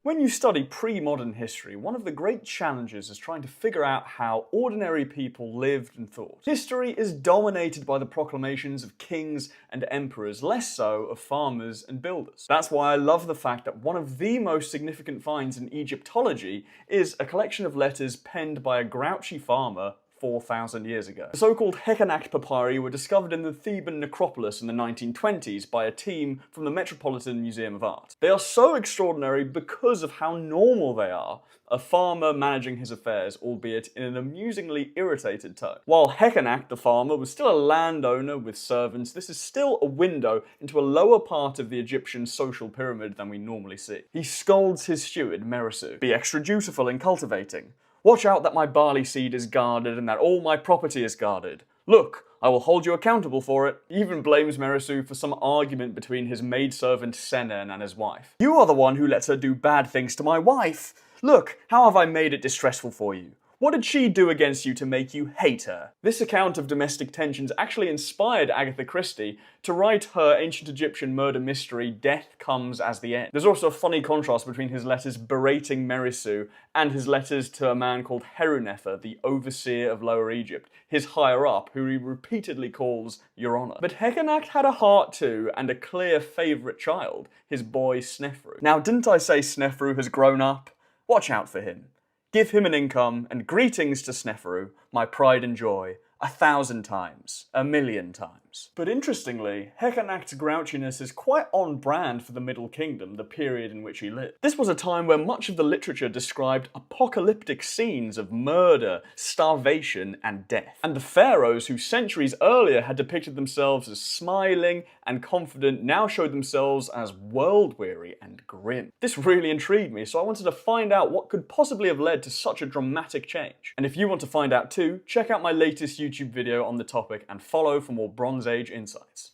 When you study pre-modern history, one of the great challenges is trying to figure out how ordinary people lived and thought. History is dominated by the proclamations of kings and emperors, less so of farmers and builders. That's why I love the fact that one of the most significant finds in Egyptology is a collection of letters penned by a grouchy farmer 4,000 years ago. The so-called Heqanakht papyri were discovered in the Theban necropolis in the 1920s by a team from the Metropolitan Museum of Art. They are so extraordinary because of how normal they are, a farmer managing his affairs, albeit in an amusingly irritated tone. While Heqanakht, the farmer, was still a landowner with servants, this is still a window into a lower part of the Egyptian social pyramid than we normally see. He scolds his steward, Meresu. Be extra dutiful in cultivating. Watch out that my barley seed is guarded and that all my property is guarded. Look, I will hold you accountable for it. He even blames Meresu for some argument between his maidservant Senen and his wife. You are the one who lets her do bad things to my wife. Look, how have I made it distressful for you? What did she do against you to make you hate her? This account of domestic tensions actually inspired Agatha Christie to write her ancient Egyptian murder mystery, Death Comes as the End. There's also a funny contrast between his letters berating Meresu and his letters to a man called Herunefer, the overseer of Lower Egypt, his higher-up, who he repeatedly calls Your Honor. But Heqanakht had a heart too, and a clear favourite child, his boy Snefru. Now, didn't I say Snefru has grown up? Watch out for him. Give him an income, and greetings to Snefru, my pride and joy, 1,000 times, 1,000,000 times. But interestingly, Heqanakt's grouchiness is quite on brand for the Middle Kingdom, the period in which he lived. This was a time where much of the literature described apocalyptic scenes of murder, starvation, and death. And the pharaohs who centuries earlier had depicted themselves as smiling and confident now showed themselves as world-weary and grim. This really intrigued me, so I wanted to find out what could possibly have led to such a dramatic change. And if you want to find out too, check out my latest YouTube video on the topic and follow for more Bronze Age insights.